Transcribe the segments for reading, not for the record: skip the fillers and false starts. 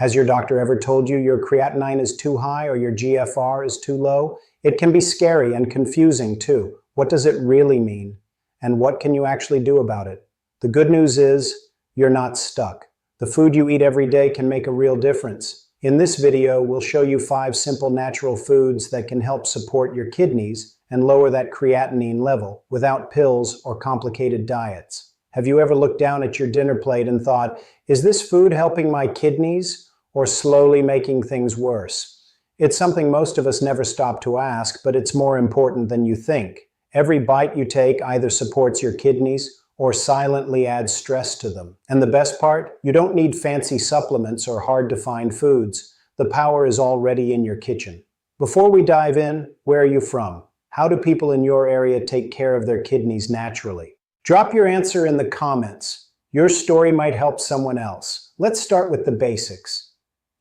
Has your doctor ever told you your creatinine is too high or your GFR is too low? It can be scary and confusing too. What does it really mean? And what can you actually do about it? The good news is you're not stuck. The food you eat every day can make a real difference. In this video, we'll show you 5 simple natural foods that can help support your kidneys and lower that creatinine level without pills or complicated diets. Have you ever looked down at your dinner plate and thought, is this food helping my kidneys or slowly making things worse? It's something most of us never stop to ask, but it's more important than you think. Every bite you take either supports your kidneys or silently adds stress to them. And the best part? You don't need fancy supplements or hard-to-find foods. The power is already in your kitchen. Before we dive in, where are you from? How do people in your area take care of their kidneys naturally? Drop your answer in the comments. Your story might help someone else. Let's start with the basics.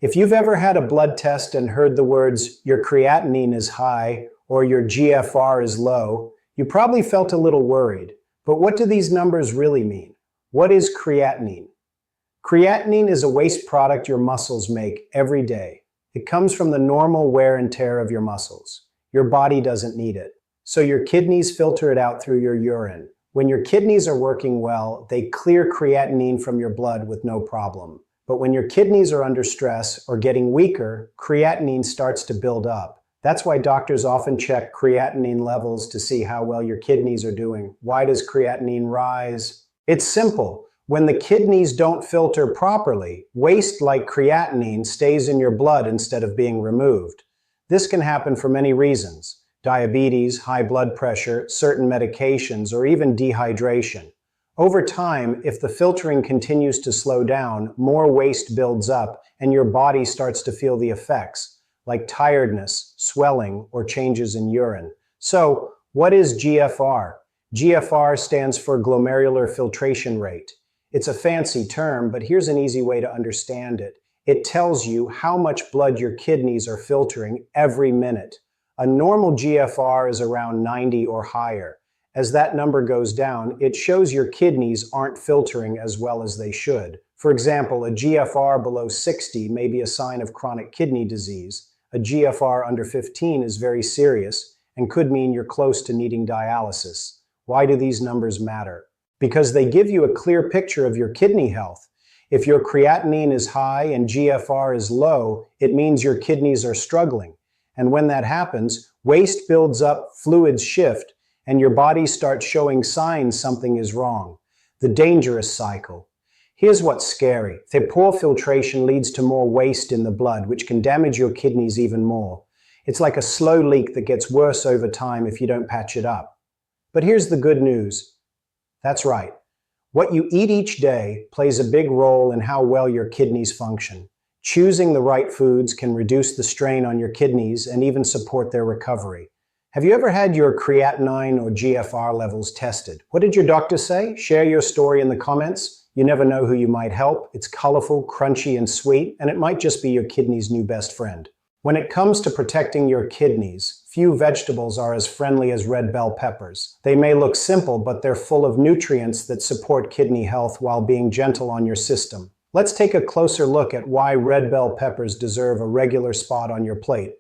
If you've ever had a blood test and heard the words, your creatinine is high or your GFR is low, you probably felt a little worried. But what do these numbers really mean? What is creatinine? Creatinine is a waste product your muscles make every day. It comes from the normal wear and tear of your muscles. Your body doesn't need it. So your kidneys filter it out through your urine. When your kidneys are working well, they clear creatinine from your blood with no problem. But when your kidneys are under stress or getting weaker, creatinine starts to build up. That's why doctors often check creatinine levels to see how well your kidneys are doing. Why does creatinine rise? It's simple. When the kidneys don't filter properly, waste like creatinine stays in your blood instead of being removed. This can happen for many reasons: diabetes, high blood pressure, certain medications, or even dehydration. Over time, if the filtering continues to slow down, more waste builds up and your body starts to feel the effects, like tiredness, swelling, or changes in urine. So, what is GFR? GFR stands for glomerular filtration rate. It's a fancy term, but here's an easy way to understand it. It tells you how much blood your kidneys are filtering every minute. A normal GFR is around 90 or higher. As that number goes down, it shows your kidneys aren't filtering as well as they should. For example, a GFR below 60 may be a sign of chronic kidney disease. A GFR under 15 is very serious and could mean you're close to needing dialysis. Why do these numbers matter? Because they give you a clear picture of your kidney health. If your creatinine is high and GFR is low, it means your kidneys are struggling. And when that happens, waste builds up, fluids shift, and your body starts showing signs something is wrong. The dangerous cycle. Here's what's scary. The poor filtration leads to more waste in the blood, which can damage your kidneys even more. It's like a slow leak that gets worse over time if you don't patch it up. But here's the good news. That's right. What you eat each day plays a big role in how well your kidneys function. Choosing the right foods can reduce the strain on your kidneys and even support their recovery. Have you ever had your creatinine or GFR levels tested? What did your doctor say? Share your story in the comments. You never know who you might help. It's colorful, crunchy, and sweet, and it might just be your kidney's new best friend. When it comes to protecting your kidneys, few vegetables are as friendly as red bell peppers. They may look simple, but they're full of nutrients that support kidney health while being gentle on your system. Let's take a closer look at why red bell peppers deserve a regular spot on your plate.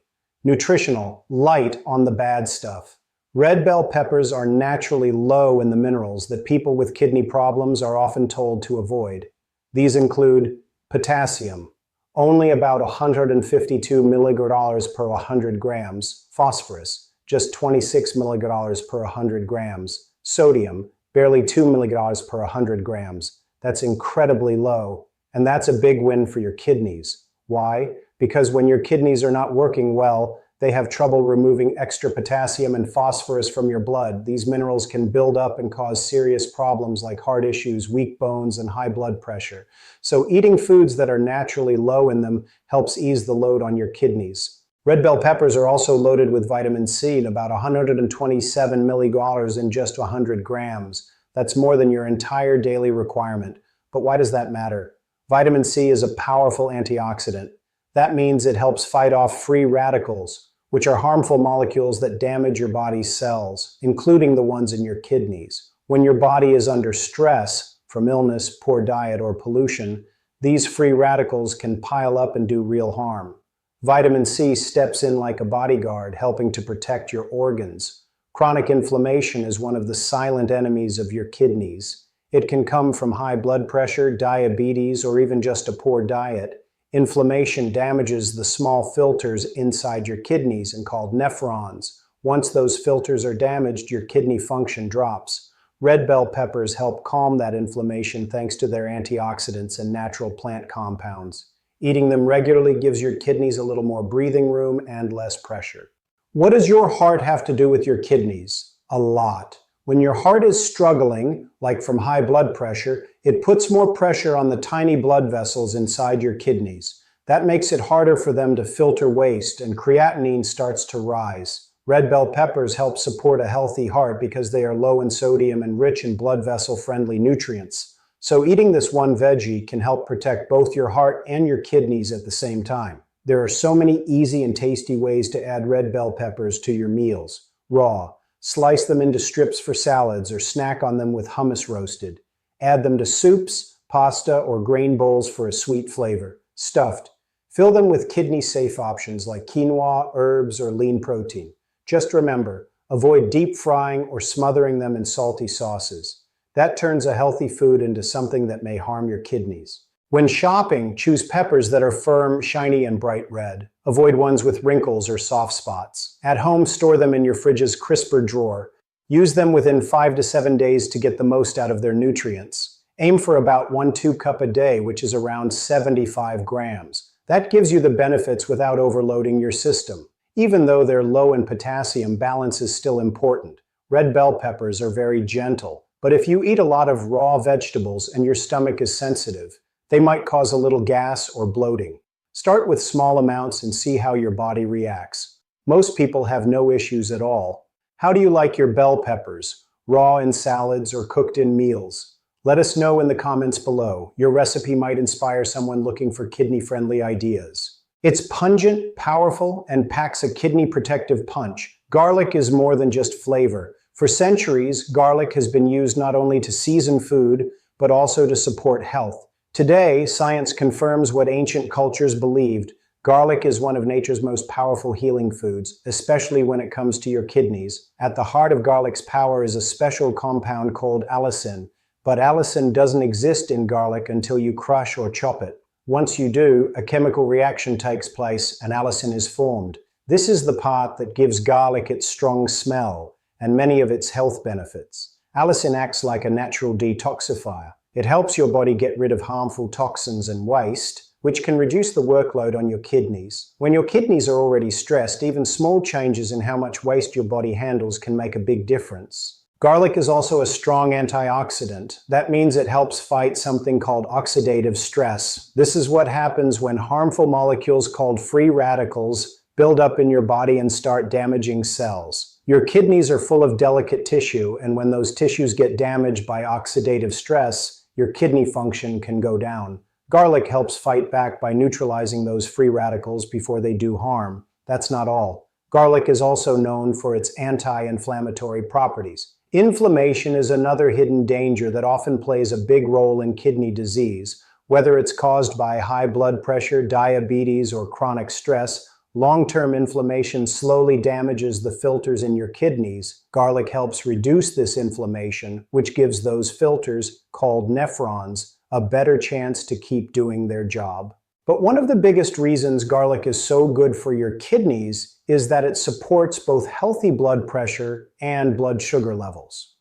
Nutritional, light on the bad stuff. Red bell peppers are naturally low in the minerals that people with kidney problems are often told to avoid. These include potassium, only about 152 milligrams per 100 grams, phosphorus, just 26 milligrams per 100 grams, sodium, barely 2 milligrams per 100 grams. That's incredibly low, and that's a big win for your kidneys. Why? Because when your kidneys are not working well, they have trouble removing extra potassium and phosphorus from your blood. These minerals can build up and cause serious problems like heart issues, weak bones, and high blood pressure. So eating foods that are naturally low in them helps ease the load on your kidneys. Red bell peppers are also loaded with vitamin C, about 127 milligrams in just 100 grams. That's more than your entire daily requirement. But why does that matter? Vitamin C is a powerful antioxidant. That means it helps fight off free radicals, which are harmful molecules that damage your body's cells, including the ones in your kidneys. When your body is under stress from illness, poor diet, or pollution, These free radicals can pile up and do real harm. Vitamin C steps in like a bodyguard, helping to protect your organs. Chronic inflammation is one of the silent enemies of your kidneys. It can come from high blood pressure, diabetes, or even just a poor diet. Inflammation damages the small filters inside your kidneys and called nephrons. Once those filters are damaged, your kidney function drops. Red bell peppers help calm that inflammation thanks to their antioxidants and natural plant compounds. Eating them regularly gives your kidneys a little more breathing room and less pressure. What does your heart have to do with your kidneys? A lot. When your heart is struggling, like from high blood pressure, it puts more pressure on the tiny blood vessels inside your kidneys. That makes it harder for them to filter waste, and creatinine starts to rise. Red bell peppers help support a healthy heart because they are low in sodium and rich in blood vessel-friendly nutrients. So eating this one veggie can help protect both your heart and your kidneys at the same time. There are so many easy and tasty ways to add red bell peppers to your meals. Raw. Slice them into strips for salads or snack on them with hummus roasted. Add them to soups, pasta, or grain bowls for a sweet flavor. Stuffed. Fill them with kidney-safe options like quinoa, herbs, or lean protein. Just remember, avoid deep frying or smothering them in salty sauces. That turns a healthy food into something that may harm your kidneys. When shopping, choose peppers that are firm, shiny, and bright red. Avoid ones with wrinkles or soft spots. At home, store them in your fridge's crisper drawer. Use them within 5 to 7 days to get the most out of their nutrients. Aim for about 1-2 cup a day, which is around 75 grams. That gives you the benefits without overloading your system. Even though they're low in potassium, balance is still important. Red bell peppers are very gentle, but if you eat a lot of raw vegetables and your stomach is sensitive, they might cause a little gas or bloating. Start with small amounts and see how your body reacts. Most people have no issues at all. How do you like your bell peppers? Raw in salads or cooked in meals? Let us know in the comments below. Your recipe might inspire someone looking for kidney-friendly ideas. It's pungent, powerful, and packs a kidney protective punch. Garlic is more than just flavor. For centuries, garlic has been used not only to season food, but also to support health. Today, science confirms what ancient cultures believed. Garlic is one of nature's most powerful healing foods, especially when it comes to your kidneys. At the heart of garlic's power is a special compound called allicin, but allicin doesn't exist in garlic until you crush or chop it. Once you do, a chemical reaction takes place and allicin is formed. This is the part that gives garlic its strong smell and many of its health benefits. Allicin acts like a natural detoxifier. It helps your body get rid of harmful toxins and waste, which can reduce the workload on your kidneys. When your kidneys are already stressed, even small changes in how much waste your body handles can make a big difference. Garlic is also a strong antioxidant. That means it helps fight something called oxidative stress. This is what happens when harmful molecules called free radicals build up in your body and start damaging cells. Your kidneys are full of delicate tissue, and when those tissues get damaged by oxidative stress, your kidney function can go down. Garlic helps fight back by neutralizing those free radicals before they do harm. That's not all. Garlic is also known for its anti-inflammatory properties. Inflammation is another hidden danger that often plays a big role in kidney disease. Whether it's caused by high blood pressure, diabetes, or chronic stress, long-term inflammation slowly damages the filters in your kidneys. Garlic helps reduce this inflammation, which gives those filters, called nephrons, a better chance to keep doing their job. But one of the biggest reasons garlic is so good for your kidneys is that it supports both healthy blood pressure and blood sugar levels.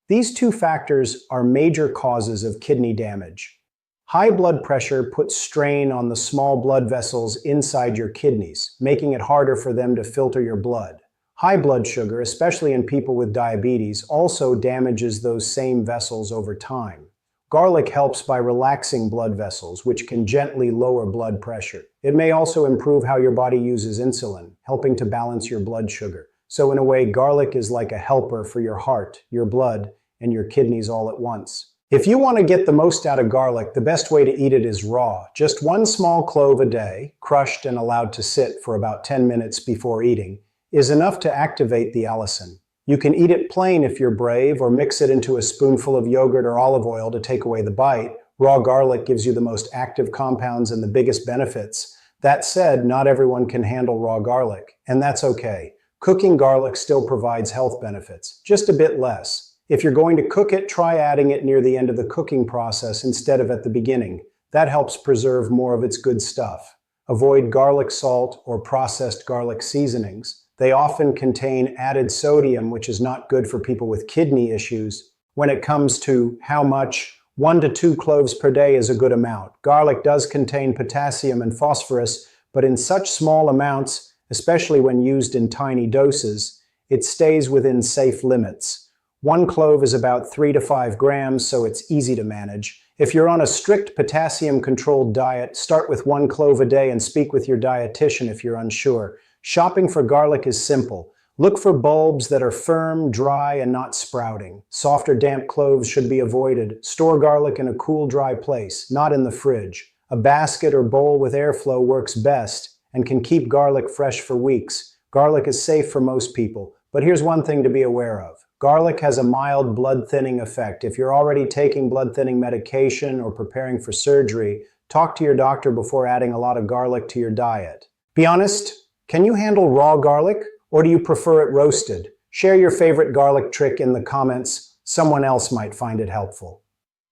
These two factors are major causes of kidney damage. High blood pressure puts strain on the small blood vessels inside your kidneys, making it harder for them to filter your blood. High blood sugar, especially in people with diabetes, also damages those same vessels over time. Garlic helps by relaxing blood vessels, which can gently lower blood pressure. It may also improve how your body uses insulin, helping to balance your blood sugar. So in a way, garlic is like a helper for your heart, your blood, and your kidneys all at once. If you want to get the most out of garlic, the best way to eat it is raw. Just 1 small clove a day, crushed and allowed to sit for about 10 minutes before eating, is enough to activate the allicin. You can eat it plain if you're brave, or mix it into a spoonful of yogurt or olive oil to take away the bite. Raw garlic gives you the most active compounds and the biggest benefits. That said, not everyone can handle raw garlic, and that's okay. Cooking garlic still provides health benefits, just a bit less. If you're going to cook it, try adding it near the end of the cooking process instead of at the beginning. That helps preserve more of its good stuff. Avoid garlic salt or processed garlic seasonings. They often contain added sodium, which is not good for people with kidney issues. When it comes to how much, 1 to 2 cloves per day is a good amount. Garlic does contain potassium and phosphorus, but in such small amounts, especially when used in tiny doses, it stays within safe limits. 1 clove is about 3 to 5 grams, so it's easy to manage. If you're on a strict potassium-controlled diet, start with 1 clove a day and speak with your dietitian if you're unsure. Shopping for garlic is simple. Look for bulbs that are firm, dry, and not sprouting. Soft or damp cloves should be avoided. Store garlic in a cool, dry place, not in the fridge. A basket or bowl with airflow works best and can keep garlic fresh for weeks. Garlic is safe for most people, but here's one thing to be aware of. Garlic has a mild blood-thinning effect. If you're already taking blood-thinning medication or preparing for surgery, talk to your doctor before adding a lot of garlic to your diet. Be honest, can you handle raw garlic, or do you prefer it roasted? Share your favorite garlic trick in the comments. Someone else might find it helpful.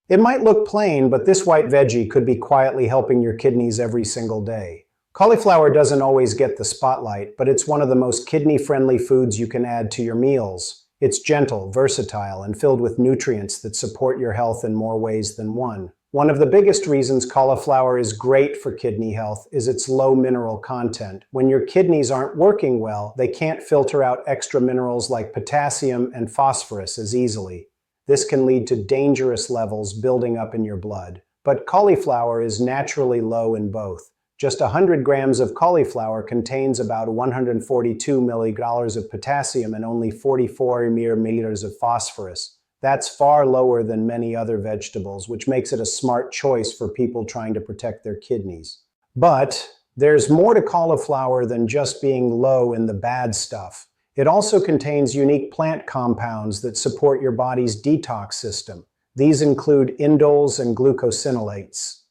It might look plain, but this white veggie could be quietly helping your kidneys every single day. Cauliflower doesn't always get the spotlight, but it's one of the most kidney-friendly foods you can add to your meals. It's gentle, versatile, and filled with nutrients that support your health in more ways than one. One of the biggest reasons cauliflower is great for kidney health is its low mineral content. When your kidneys aren't working well, they can't filter out extra minerals like potassium and phosphorus as easily. This can lead to dangerous levels building up in your blood. But cauliflower is naturally low in both. Just 100 grams of cauliflower contains about 142 milligrams of potassium and only 44 milliliters of phosphorus. That's far lower than many other vegetables, which makes it a smart choice for people trying to protect their kidneys. But there's more to cauliflower than just being low in the bad stuff. It also contains unique plant compounds that support your body's detox system. These include indoles and glucosinolates.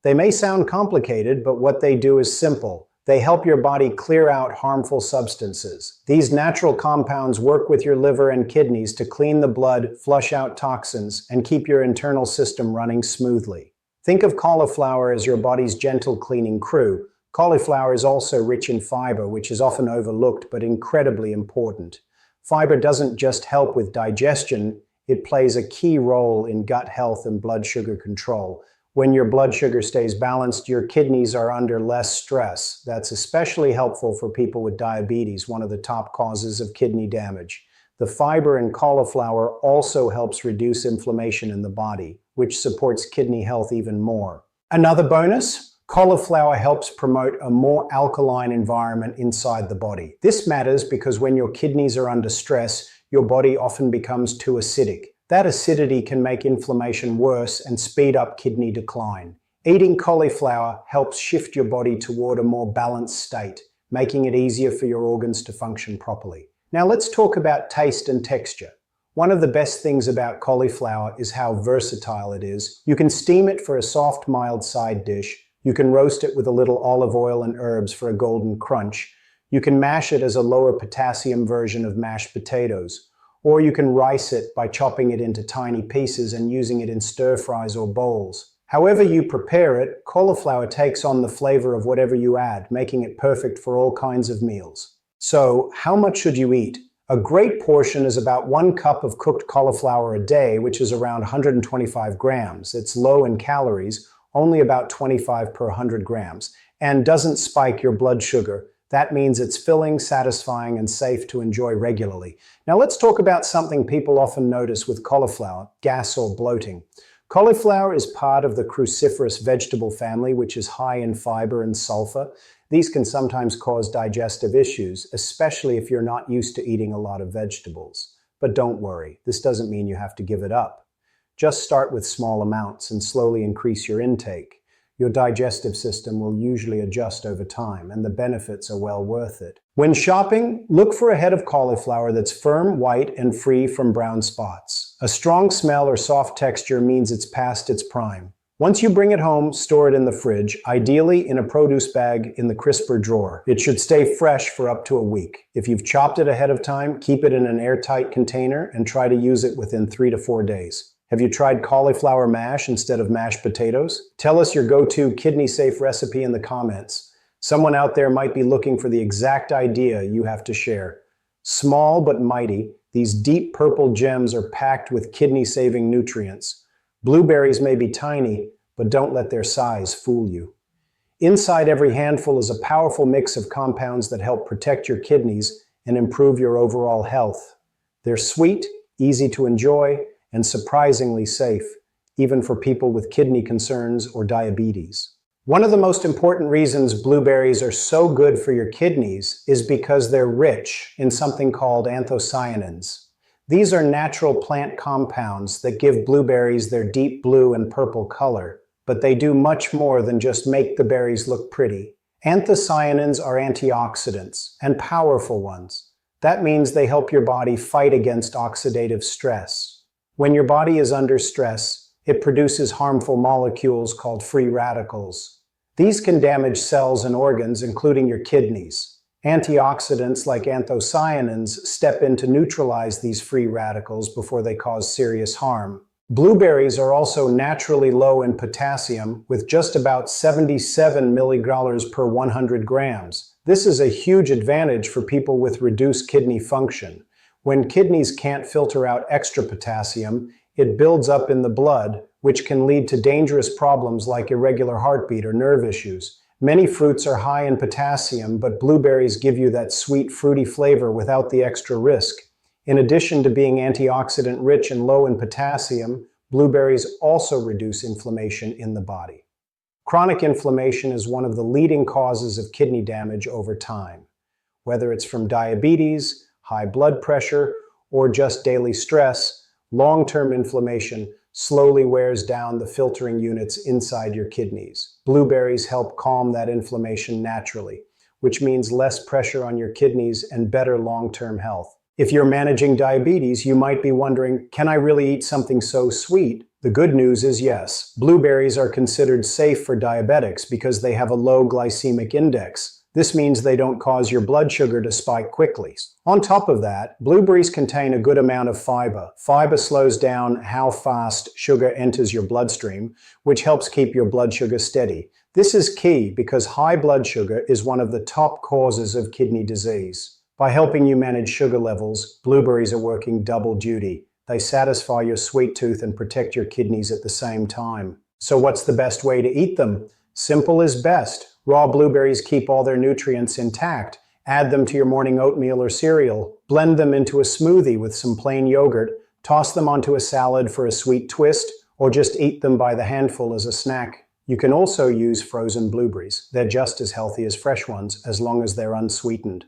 They may sound complicated, but what they do is simple. They help your body clear out harmful substances. These natural compounds work with your liver and kidneys to clean the blood, flush out toxins, and keep your internal system running smoothly. Think of cauliflower as your body's gentle cleaning crew. Cauliflower is also rich in fiber, which is often overlooked but incredibly important. Fiber doesn't just help with digestion, it plays a key role in gut health and blood sugar control. When your blood sugar stays balanced, your kidneys are under less stress. That's especially helpful for people with diabetes, one of the top causes of kidney damage. The fiber in cauliflower also helps reduce inflammation in the body, which supports kidney health even more. Another bonus, cauliflower helps promote a more alkaline environment inside the body. This matters because when your kidneys are under stress, your body often becomes too acidic. That acidity can make inflammation worse and speed up kidney decline. Eating cauliflower helps shift your body toward a more balanced state, making it easier for your organs to function properly. Now let's talk about taste and texture. One of the best things about cauliflower is how versatile it is. You can steam it for a soft, mild side dish. You can roast it with a little olive oil and herbs for a golden crunch. You can mash it as a lower potassium version of mashed potatoes. Or you can rice it by chopping it into tiny pieces and using it in stir-fries or bowls. However you prepare it, cauliflower takes on the flavor of whatever you add, making it perfect for all kinds of meals. So, how much should you eat? A great portion is about 1 cup of cooked cauliflower a day, which is around 125 grams. It's low in calories, only about 25 per 100 grams, and doesn't spike your blood sugar. That means it's filling, satisfying, and safe to enjoy regularly. Now let's talk about something people often notice with cauliflower, gas or bloating. Cauliflower is part of the cruciferous vegetable family, which is high in fiber and sulfur. These can sometimes cause digestive issues, especially if you're not used to eating a lot of vegetables. But don't worry, this doesn't mean you have to give it up. Just start with small amounts and slowly increase your intake. Your digestive system will usually adjust over time, and the benefits are well worth it. When shopping, look for a head of cauliflower that's firm, white, and free from brown spots. A strong smell or soft texture means it's past its prime. Once you bring it home, store it in the fridge, ideally in a produce bag in the crisper drawer. It should stay fresh for up to a week. If you've chopped it ahead of time, keep it in an airtight container and try to use it within 3 to 4 days. Have you tried cauliflower mash instead of mashed potatoes? Tell us your go-to kidney-safe recipe in the comments. Someone out there might be looking for the exact idea you have to share. Small but mighty, these deep purple gems are packed with kidney-saving nutrients. Blueberries may be tiny, but don't let their size fool you. Inside every handful is a powerful mix of compounds that help protect your kidneys and improve your overall health. They're sweet, easy to enjoy, and surprisingly safe, even for people with kidney concerns or diabetes. One of the most important reasons blueberries are so good for your kidneys is because they're rich in something called anthocyanins. These are natural plant compounds that give blueberries their deep blue and purple color, but they do much more than just make the berries look pretty. Anthocyanins are antioxidants, and powerful ones. That means they help your body fight against oxidative stress. When your body is under stress, it produces harmful molecules called free radicals. These can damage cells and organs, including your kidneys. Antioxidants like anthocyanins step in to neutralize these free radicals before they cause serious harm. Blueberries are also naturally low in potassium, with just about 77 milligrams per 100 grams. This is a huge advantage for people with reduced kidney function. When kidneys can't filter out extra potassium, it builds up in the blood, which can lead to dangerous problems like irregular heartbeat or nerve issues. Many fruits are high in potassium, but blueberries give you that sweet, fruity flavor without the extra risk. In addition to being antioxidant rich and low in potassium, blueberries also reduce inflammation in the body. Chronic inflammation is one of the leading causes of kidney damage over time. Whether it's from diabetes, high blood pressure, or just daily stress, long-term inflammation slowly wears down the filtering units inside your kidneys. Blueberries help calm that inflammation naturally, which means less pressure on your kidneys and better long-term health. If you're managing diabetes, you might be wondering, can I really eat something so sweet? The good news is yes. Blueberries are considered safe for diabetics because they have a low glycemic index. This means they don't cause your blood sugar to spike quickly. On top of that, blueberries contain a good amount of fiber. Fiber slows down how fast sugar enters your bloodstream, which helps keep your blood sugar steady. This is key because high blood sugar is one of the top causes of kidney disease. By helping you manage sugar levels, blueberries are working double duty. They satisfy your sweet tooth and protect your kidneys at the same time. So what's the best way to eat them? Simple is best. Raw blueberries keep all their nutrients intact. Add them to your morning oatmeal or cereal. Blend them into a smoothie with some plain yogurt. Toss them onto a salad for a sweet twist, or just eat them by the handful as a snack. You can also use frozen blueberries. They're just as healthy as fresh ones, as long as they're unsweetened.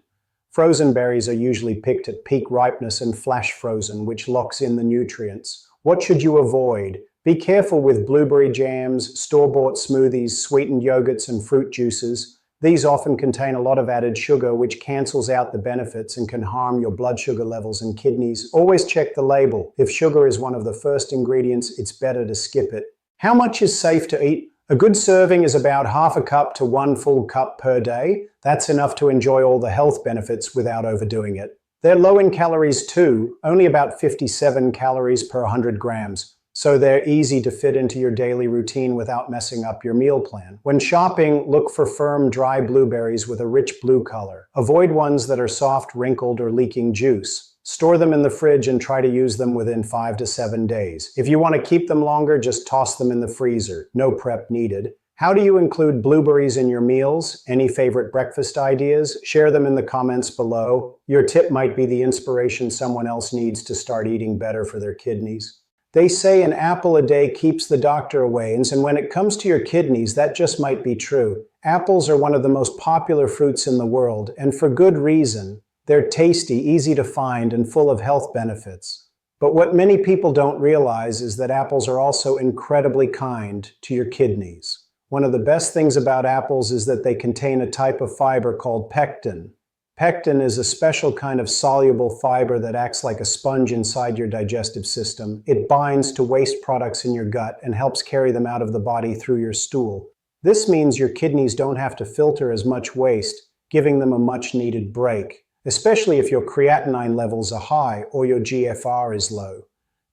Frozen berries are usually picked at peak ripeness and flash frozen, which locks in the nutrients. What should you avoid? Be careful with blueberry jams, store-bought smoothies, sweetened yogurts, and fruit juices. These often contain a lot of added sugar, which cancels out the benefits and can harm your blood sugar levels and kidneys. Always check the label. If sugar is one of the first ingredients, it's better to skip it. How much is safe to eat? A good serving is about half a cup to 1 full cup per day. That's enough to enjoy all the health benefits without overdoing it. They're low in calories too, only about 57 calories per 100 grams. So they're easy to fit into your daily routine without messing up your meal plan. When shopping, look for firm, dry blueberries with a rich blue color. Avoid ones that are soft, wrinkled, or leaking juice. Store them in the fridge and try to use them within 5 to 7 days. If you want to keep them longer, just toss them in the freezer. No prep needed. How do you include blueberries in your meals? Any favorite breakfast ideas? Share them in the comments below. Your tip might be the inspiration someone else needs to start eating better for their kidneys. They say an apple a day keeps the doctor away, and when it comes to your kidneys, that just might be true. Apples are one of the most popular fruits in the world, and for good reason. They're tasty, easy to find, and full of health benefits. But what many people don't realize is that apples are also incredibly kind to your kidneys. One of the best things about apples is that they contain a type of fiber called pectin. Pectin is a special kind of soluble fiber that acts like a sponge inside your digestive system. It binds to waste products in your gut and helps carry them out of the body through your stool. This means your kidneys don't have to filter as much waste, giving them a much-needed break, especially if your creatinine levels are high or your GFR is low.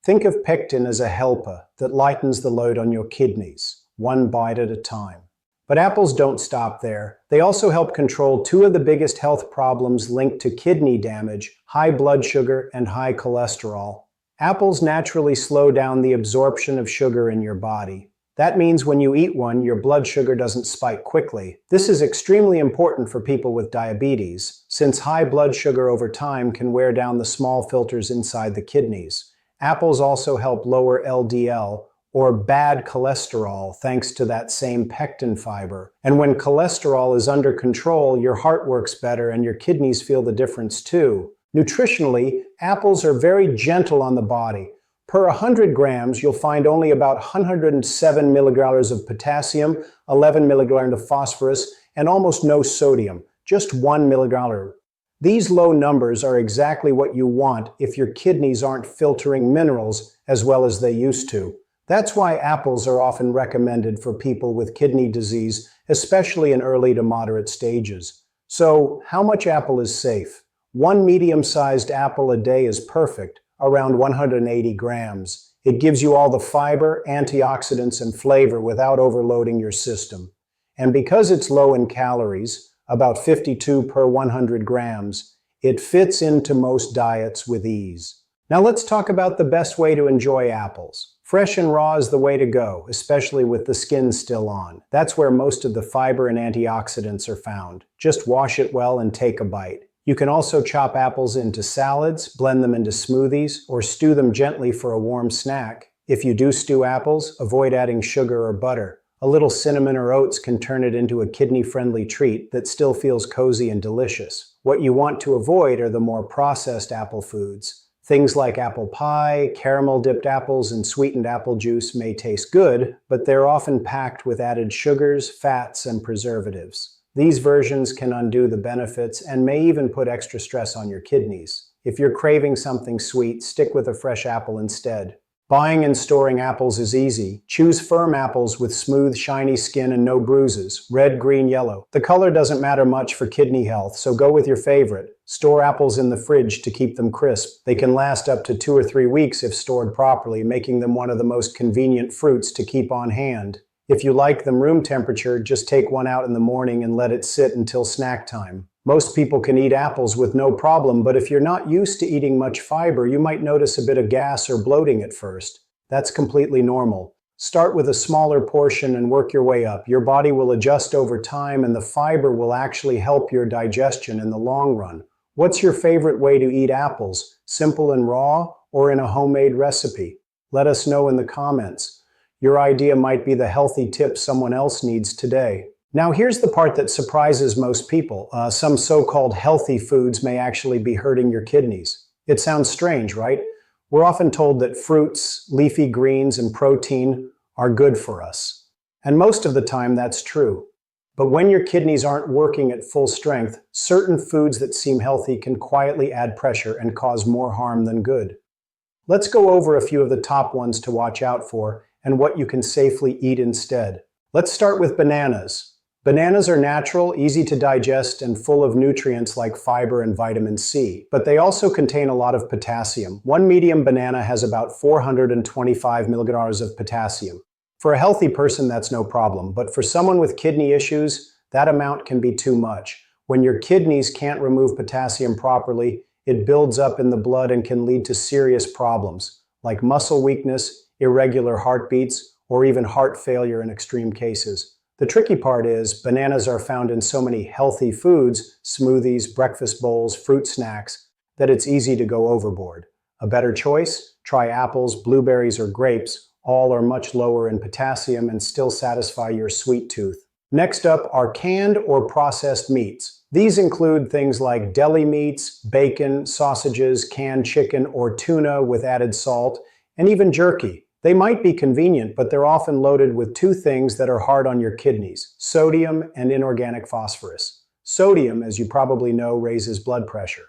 Think of pectin as a helper that lightens the load on your kidneys, one bite at a time. But apples don't stop there. They also help control two of the biggest health problems linked to kidney damage: high blood sugar and high cholesterol. Apples naturally slow down the absorption of sugar in your body. That means when you eat one, your blood sugar doesn't spike quickly. This is extremely important for people with diabetes, since high blood sugar over time can wear down the small filters inside the kidneys. Apples also help lower LDL, or bad cholesterol, thanks to that same pectin fiber. And when cholesterol is under control, your heart works better and your kidneys feel the difference too. Nutritionally, apples are very gentle on the body. Per 100 grams, you'll find only about 107 milligrams of potassium, 11 milligrams of phosphorus, and almost no sodium, just 1 milligram. These low numbers are exactly what you want if your kidneys aren't filtering minerals as well as they used to. That's why apples are often recommended for people with kidney disease, especially in early to moderate stages. So, how much apple is safe? One medium-sized apple a day is perfect, around 180 grams. It gives you all the fiber, antioxidants, and flavor without overloading your system. And because it's low in calories, about 52 per 100 grams, it fits into most diets with ease. Now let's talk about the best way to enjoy apples. Fresh and raw is the way to go, especially with the skin still on. That's where most of the fiber and antioxidants are found. Just wash it well and take a bite. You can also chop apples into salads, blend them into smoothies, or stew them gently for a warm snack. If you do stew apples, avoid adding sugar or butter. A little cinnamon or oats can turn it into a kidney-friendly treat that still feels cozy and delicious. What you want to avoid are the more processed apple foods. Things like apple pie, caramel-dipped apples, and sweetened apple juice may taste good, but they're often packed with added sugars, fats, and preservatives. These versions can undo the benefits and may even put extra stress on your kidneys. If you're craving something sweet, stick with a fresh apple instead. Buying and storing apples is easy. Choose firm apples with smooth, shiny skin and no bruises. Red, green, yellow. The color doesn't matter much for kidney health, so go with your favorite. Store apples in the fridge to keep them crisp. They can last up to 2 or 3 weeks if stored properly, making them one of the most convenient fruits to keep on hand. If you like them room temperature, just take one out in the morning and let it sit until snack time. Most people can eat apples with no problem, but if you're not used to eating much fiber, you might notice a bit of gas or bloating at first. That's completely normal. Start with a smaller portion and work your way up. Your body will adjust over time, and the fiber will actually help your digestion in the long run. What's your favorite way to eat apples? Simple and raw, or in a homemade recipe? Let us know in the comments. Your idea might be the healthy tip someone else needs today. Now here's the part that surprises most people. Some so-called healthy foods may actually be hurting your kidneys. It sounds strange, right? We're often told that fruits, leafy greens, and protein are good for us. And most of the time that's true. But when your kidneys aren't working at full strength, certain foods that seem healthy can quietly add pressure and cause more harm than good. Let's go over a few of the top ones to watch out for and what you can safely eat instead. Let's start with bananas. Bananas are natural, easy to digest, and full of nutrients like fiber and vitamin C. But they also contain a lot of potassium. One medium banana has about 425 milligrams of potassium. For a healthy person, that's no problem. But for someone with kidney issues, that amount can be too much. When your kidneys can't remove potassium properly, it builds up in the blood and can lead to serious problems, like muscle weakness, irregular heartbeats, or even heart failure in extreme cases. The tricky part is, bananas are found in so many healthy foods, smoothies, breakfast bowls, fruit snacks, that it's easy to go overboard. A better choice? Try apples, blueberries, or grapes. All are much lower in potassium and still satisfy your sweet tooth. Next up are canned or processed meats. These include things like deli meats, bacon, sausages, canned chicken, or tuna with added salt, and even jerky. They might be convenient, but they're often loaded with two things that are hard on your kidneys: sodium and inorganic phosphorus. Sodium, as you probably know, raises blood pressure.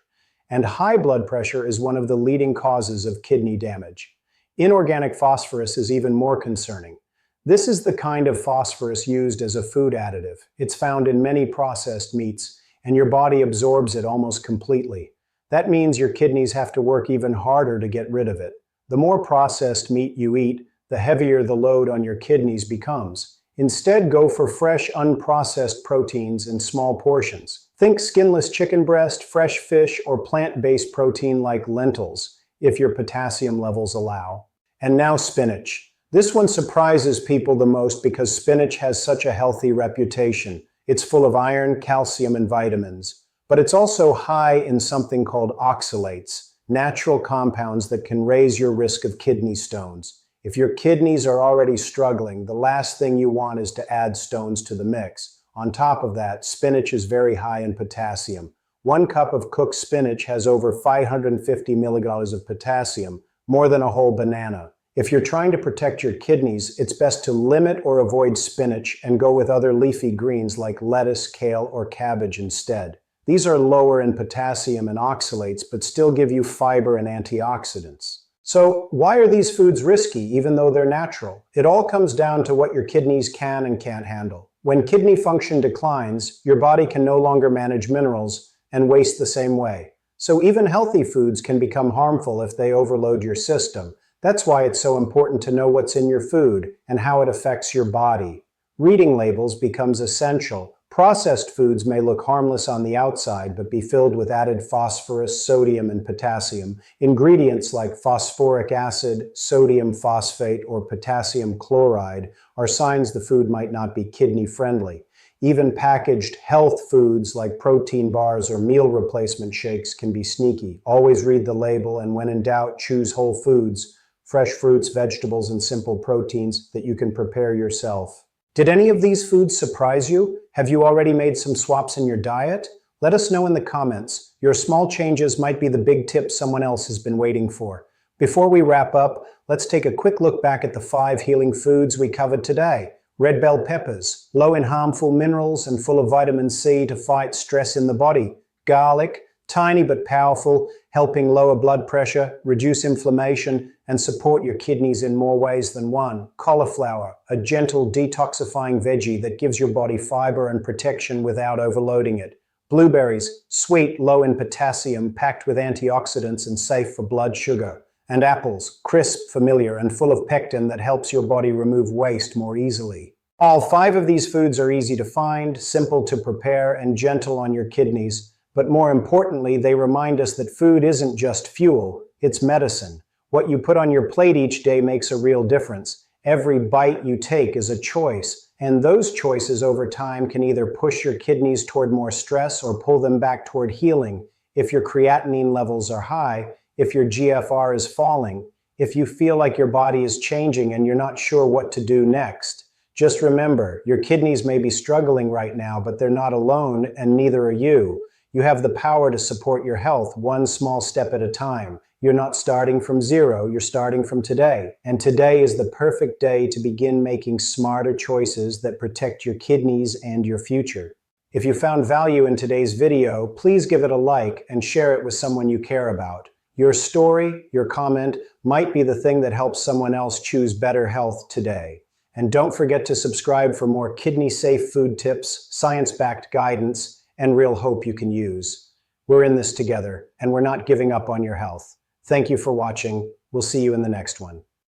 And high blood pressure is one of the leading causes of kidney damage. Inorganic phosphorus is even more concerning. This is the kind of phosphorus used as a food additive. It's found in many processed meats, and your body absorbs it almost completely. That means your kidneys have to work even harder to get rid of it. The more processed meat you eat, the heavier the load on your kidneys becomes. Instead, go for fresh, unprocessed proteins in small portions. Think skinless chicken breast, fresh fish, or plant-based protein like lentils, if your potassium levels allow. And now spinach. This one surprises people the most because spinach has such a healthy reputation. It's full of iron, calcium, and vitamins. But it's also high in something called oxalates, natural compounds that can raise your risk of kidney stones. If your kidneys are already struggling, the last thing you want is to add stones to the mix. On top of that, spinach is very high in potassium. 1 cup of cooked spinach has over 550 milligrams of potassium, more than a whole banana. If you're trying to protect your kidneys, it's best to limit or avoid spinach and go with other leafy greens like lettuce, kale, or cabbage instead. These are lower in potassium and oxalates, but still give you fiber and antioxidants. So, why are these foods risky, even though they're natural? It all comes down to what your kidneys can and can't handle. When kidney function declines, your body can no longer manage minerals and waste the same way. So even healthy foods can become harmful if they overload your system. That's why it's so important to know what's in your food and how it affects your body. Reading labels becomes essential. Processed foods may look harmless on the outside, but be filled with added phosphorus, sodium, and potassium. Ingredients like phosphoric acid, sodium phosphate, or potassium chloride are signs the food might not be kidney-friendly. Even packaged health foods like protein bars or meal replacement shakes can be sneaky. Always read the label, and when in doubt, choose whole foods, fresh fruits, vegetables, and simple proteins that you can prepare yourself. Did any of these foods surprise you? Have you already made some swaps in your diet? Let us know in the comments. Your small changes might be the big tips someone else has been waiting for. Before we wrap up, let's take a quick look back at the 5 healing foods we covered today. Red bell peppers, low in harmful minerals and full of vitamin C to fight stress in the body. Garlic, tiny but powerful, helping lower blood pressure, reduce inflammation, and support your kidneys in more ways than one. Cauliflower, a gentle detoxifying veggie that gives your body fiber and protection without overloading it. Blueberries, sweet, low in potassium, packed with antioxidants and safe for blood sugar. And apples, crisp, familiar, and full of pectin that helps your body remove waste more easily. All 5 of these foods are easy to find, simple to prepare, and gentle on your kidneys. But more importantly, they remind us that food isn't just fuel, it's medicine. What you put on your plate each day makes a real difference. Every bite you take is a choice, and those choices over time can either push your kidneys toward more stress or pull them back toward healing. If your creatinine levels are high, if your GFR is falling, if you feel like your body is changing and you're not sure what to do next, just remember, your kidneys may be struggling right now, but they're not alone, and neither are you. You have the power to support your health one small step at a time. You're not starting from zero, you're starting from today. And today is the perfect day to begin making smarter choices that protect your kidneys and your future. If you found value in today's video, please give it a like and share it with someone you care about. Your story, your comment, might be the thing that helps someone else choose better health today. And don't forget to subscribe for more kidney-safe food tips, science-backed guidance, and real hope you can use. We're in this together, and we're not giving up on your health. Thank you for watching. We'll see you in the next one.